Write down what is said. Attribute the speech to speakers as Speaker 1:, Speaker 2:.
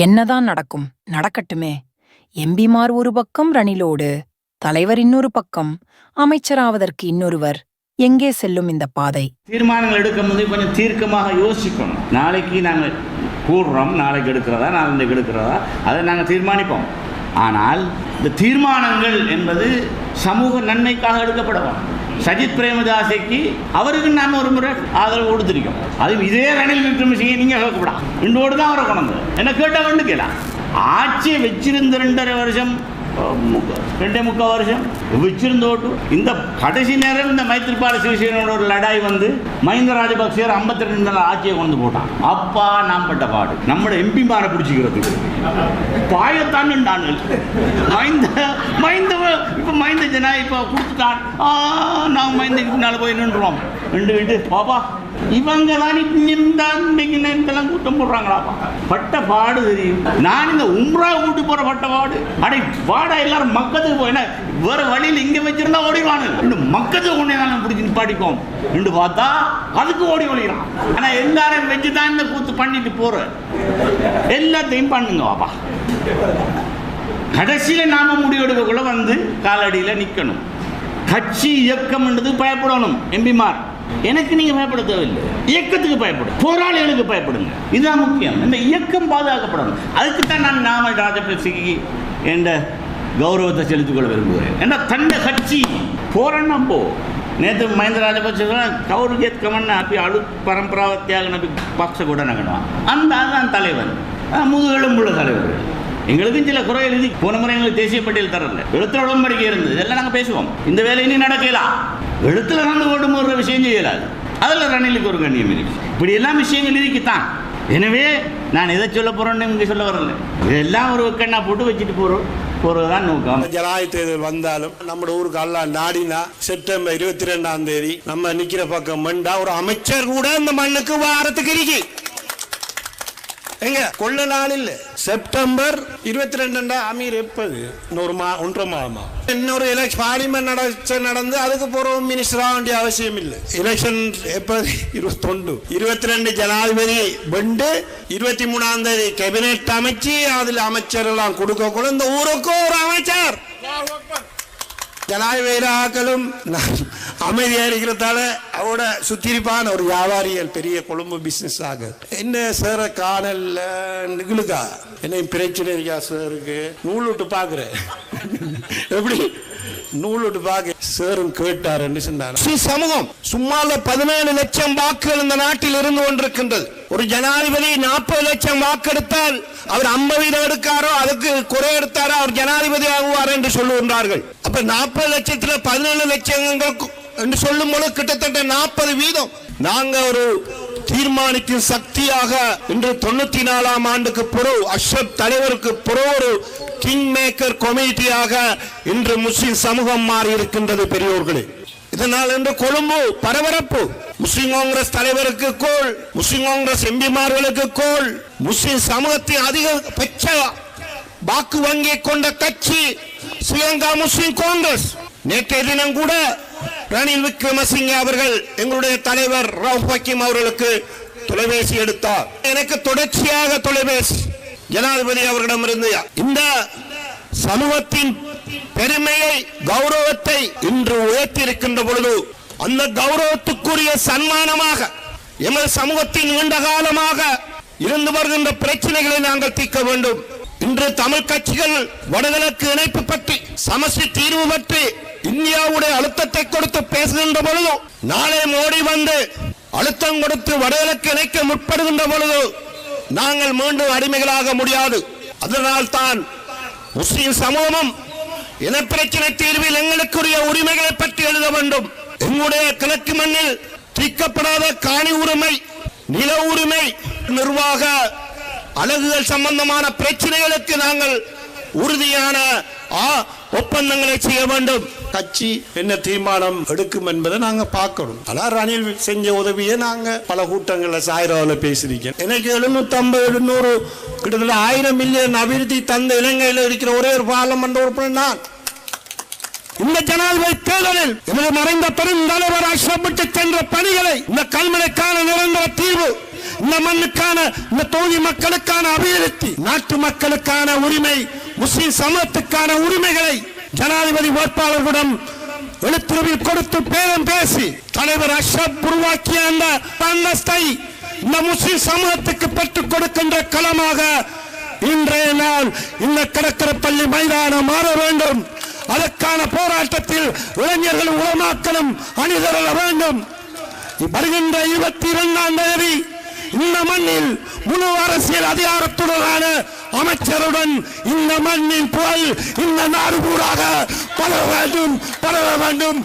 Speaker 1: என்னதான் நடக்கும், நடக்கட்டுமே. எம்பிமார் ஒரு பக்கம் ரணிலோடு, தலைவர் இன்னொரு பக்கம், அமைச்சராவதற்கு இன்னொருவர். எங்கே செல்லும் இந்த பாதை?
Speaker 2: தீர்மானங்கள் எடுக்கும் போது கொஞ்சம் தீர்க்கமாக யோசிக்கணும். நாளைக்கு நாங்கள் கூடுறோம், நாளைக்கு எடுக்கிறதா நாளைக்கு எடுக்கிறதா அதை நாங்கள் தீர்மானிப்போம். ஆனால் இந்த தீர்மானங்கள் என்பது சமூக நன்மைக்காக எடுக்கப்படவும். சஜித் பிரேமதாசைக்கு அவருக்கு நாம் ஒரு முறை ஆதரவு கொடுத்துருக்கோம். அது இதே ரணில் விக்ரமசிங்கே நீங்கள் கேட்கப்படாம் இன்றோடு தான் அவரை கொண்டு என்ன கேட்டால் வந்து கேட்கலாம். ஆட்சியை வச்சிருந்த 2.5 வருஷம் 2.25 வருஷம் வச்சிருந்தோட்டு இந்த கடைசி நேரம் இந்த மைத்திரிபால சிறிசேனோட ஒரு லடாய் வந்து மஹிந்த ராஜபக்சேர் 52 நாள் ஆட்சியை கொண்டு போட்டான். அப்பா நாம் பட்ட பாடு நம்மளோட எம்பி மாரை பிடிச்சிக்கிறதுக்கு பாயத்தான் இப்போ மஹிந்த ஜனா இப்போ கொடுத்துட்டான். நான் மஹிந்தக்கு பின்னால் போய் நின்றுவோம் நின்றுக்கிட்டு பாப்பா இவங்க தான் இன்னும் கூட்டம் போடுறாங்களாப்பா. பட்ட பாடு தெரியும். நான் இந்த உம்ரா கூட்டி போற பட்ட பாடு அடை பாடா எல்லாரும் மக்கத்துக்கு போய் வேற வழியில் இங்க வச்சிருந்தா ஓடிவானு மக்கத்துக்கு ஒன்னே தான் பிடிச்சி பாடிப்போம் என்று பார்த்தா அதுக்கு ஓடி ஒழிகிறான். ஆனா எல்லாரும் வச்சுதான் இந்த கூத்து பண்ணிட்டு போற எல்லாத்தையும் பண்ணுங்க பாப்பா. கடைசியில நாம முடிவெடுக்கக்குள்ள வந்து காலடியில நிக்கணும். கட்சி இயக்கம்ன்றது பயப்படணும். எம்பிமார் எனக்கு நீங்க பயப்பட தேவையில்லை, இயக்கத்துக்கு பயப்படும், போராளிகளுக்கு பயப்படுங்க. இதுதான் முக்கியம். இந்த இயக்கம் பாதுகாக்கப்படணும். அதுக்குத்தான் நான் நாமல் ராஜபக்சேக்கு என்ற கௌரவத்தை செலுத்திக் கொள்ள விரும்புகிறேன். ஏன்னா தண்டை கட்சி போறன்னா போ. நேற்று மஹிந்த ராஜபக்சே கௌரஜேத் கமன் அப்படி அழு பரம்பராவத்தியாக நபி பக்ஷ கூட நகணுவான். அந்த அதுதான் தலைவர், முதுகெலும்புள்ள தலைவர். எங்களுக்கும் சில குறை எழுதி போன முறை எங்களுக்கு தேசிய பட்டியல் தரல, எழுத்துல உடன்படிக்கை இருந்தது. இதெல்லாம் நாங்கள் பேசுவோம். இந்த வேலை இனி நடக்கலாம். எழுத்துல நடந்து ஓடும்போது விஷயம் செய்யலாது. அதில் ரணிலுக்கு ஒரு கண்ணியம் இருக்கு. இப்படி எல்லாம் விஷயங்கள் இருக்குத்தான். எனவே நான் எதை சொல்ல போறேன்னு இங்கே சொல்ல வரல. இதெல்லாம் ஒரு கண்ணா போட்டு வச்சுட்டு போறதுதான் நோக்கம்.
Speaker 3: ஜனாதிபதி தேர்தல் வந்தாலும் நம்ம ஊருக்கு எல்லாம் நாடினா செப்டம்பர் 22ஆம் தேதி நம்ம நிக்கிற பக்கம் மண்டா ஒரு அமைச்சர் கூட இந்த மண்ணுக்கு வாரத்துக்கு இருக்கு. எங்க கொள்ள நாள் இல்ல, செப்டம்பர் 22 அமீர் எப்பது ஒன்றரை மாதமா இன்னொரு எலெக்ஷன் பார்லிமெண்ட் நடந்து அதுக்கு போற மினிஸ்டர் ஆக வேண்டிய அவசியம் இல்லை. எலெக்ஷன் எப்பது 22 ஜனாதிபதி வெண்டு 23ஆம் தேதி கேபினெட் அமைச்சு அதில் அமைச்சர் எல்லாம் கொடுக்க கூட இந்த ஊருக்கு ஒரு அமைச்சர் ஜனாதிபதிகளும் அமைதியா இருக்கிறதால அவரோட சுத்திரிப்பான ஒரு வியாபாரிகள் பெரிய கொழும்பு பிசினஸ் ஆக என்ன சேர காணல நிகழுக்கா என்ன பிரச்சனை இருக்கா சேருக்கு நூல் விட்டு பாக்குறேன் எப்படி நூல் விட்டு பாக்க சேரும் கேட்டாருன்னு சொன்னார். சமூகம் சும்மால 17 லட்சம் வாக்குகள் இந்த நாட்டில் இருந்து கொண்டிருக்கின்றது. ஒரு ஜனாதிபதி 40 லட்சம் வாக்கெடுத்தால் அவர் 50 எடுக்காரோ அதுக்கு குறை எடுத்தாரோ அவர் ஜனாதிபதி ஆகுவார் என்று சொல்லுகின்றார்கள். அப்ப 40 லட்சத்துல 17 லட்சம் என்று சொல்லும் போது கிட்டத்தட்ட 40%. நாங்க ஒரு தீர்மானிக்கும் சக்தியாக இன்று 94ஆம் ஆண்டுக்கு பிறகு அஷ்ரப் தலைவருக்கு பிறகு ஒரு கிங் மேக்கர் கமிட்டியாக இன்று முஸ்லிம் சமூகம் மாறி இருக்கின்றது பெரியோர்களே. இதனால் இன்று கொழும்பு பரபரப்பு. முஸ்லிம் காங்கிரஸ் தலைவருக்கு கோல், முஸ்லிம் காங்கிரஸ் எம்பிமார்களுக்கு கோல். முஸ்லிம் சமூகத்தின் அதிகபட்ச வாக்கு வங்கி கொண்ட கட்சி ஸ்ரீலங்கா முஸ்லிம் காங்கிரஸ். நேற்றைய தினம் கூட ரணில் விக்ரமசிங்கே அவர்கள் எங்களுடைய தலைவர் ரவுப் ஹக்கீம் அவர்களுக்கு தொலைபேசி எடுத்தார். எனக்கு தொடர்ச்சியாக தொலைபேசி ஜனாதிபதி அவர்களிடமிருந்து இந்த சமூகத்தின் பெருமையை கௌரவத்தை இன்று உயர்த்தியிருக்கின்ற பொழுது அந்த கௌரவத்துக்குரிய சன்மானமாக எமது சமூகத்தின் நீண்ட காலமாக இருந்து வருகின்ற பிரச்சனைகளை நாங்கள் தீர்க்க வேண்டும். இன்று தமிழ் கட்சிகள் வடகிழக்கு இணைப்பு பற்றி சமஸ்டி தீர்வு பற்றி இந்தியாவுடைய அழுத்தத்தை கொடுத்து பேசுகின்ற பொழுது நாளை மோடி வந்து அழுத்தம் கொடுத்து வடகிழக்கு இணைக்க முற்படுகின்ற பொழுது நாங்கள் மீண்டும் அடிமைகளாக முடியாது. அதனால் தான் முஸ்லிம் சமூகமும் இனப்பிரச்சனை தீர்வில் எங்களுக்குரிய உரிமைகளை பற்றி எழுத வேண்டும். எங்களுடைய கிழக்கு மண்ணில் தீர்க்கப்படாத காணி உரிமை, நில உரிமை, நிர்வாக அலகுகள் சம்பந்தமான பிரச்சனைகளுக்கு நாங்கள் உறுதியான ஒப்பந்தங்களை செய்ய வேண்டும். கட்சி என்ன தீர்மானம் எடுக்கும் என்பதை நாங்க பார்க்கணும். ஆனால் ரணில் செஞ்ச உதவியை நாங்க பல கூட்டங்களில் சாயிராவில் பேசியிருக்கேன். எனக்கு 750 700 கிட்டத்தட்ட 1000 மில்லியன் அபிவிருத்தி தந்த இலங்கையில் இருக்கிற ஒரே ஒரு பார்லமெண்ட் உறுப்பினர் நான். இந்த ஜனாதிபதி தேர்தலில் எனது மறைந்த பெரும் தலைவர் அஷ்ரப் சென்ற பணிகளை இந்த கல்முனைக்கான நிரந்தர தீர்வு இந்த மண்ணுக்கான இந்த தொகுதி மக்களுக்கான அபிவிருத்தி, நாட்டு மக்களுக்கான உரிமை, முஸ்லிம் சமூகத்துக்கான உரிமைகளை ஜனாதிபதி வேட்பாளர்களிடம் எழுத்துருவில் கொடுத்து பேரம் பேசி தலைவர் அஷ்ரப் உருவாக்கிய அந்த அந்தஸ்தை இந்த முஸ்லிம் சமூகத்துக்கு பெற்றுக் கொடுக்கின்ற களமாக இன்றைய நாள் இந்த கடற்கரை பள்ளி மைதானம் மாற வேண்டும். அதற்கான போராட்டத்தில் இளைஞர்கள் உலமாக்களும் அணிதரல வேண்டும். வருகின்ற 22ஆம் தேதி இந்த மண்ணில் முழு அரசியல் அதிகாரத்துடனான அமைச்சருடன் இந்த மண்ணின் புகழ் இந்த நாடு கூறாக பரவ வேண்டும்.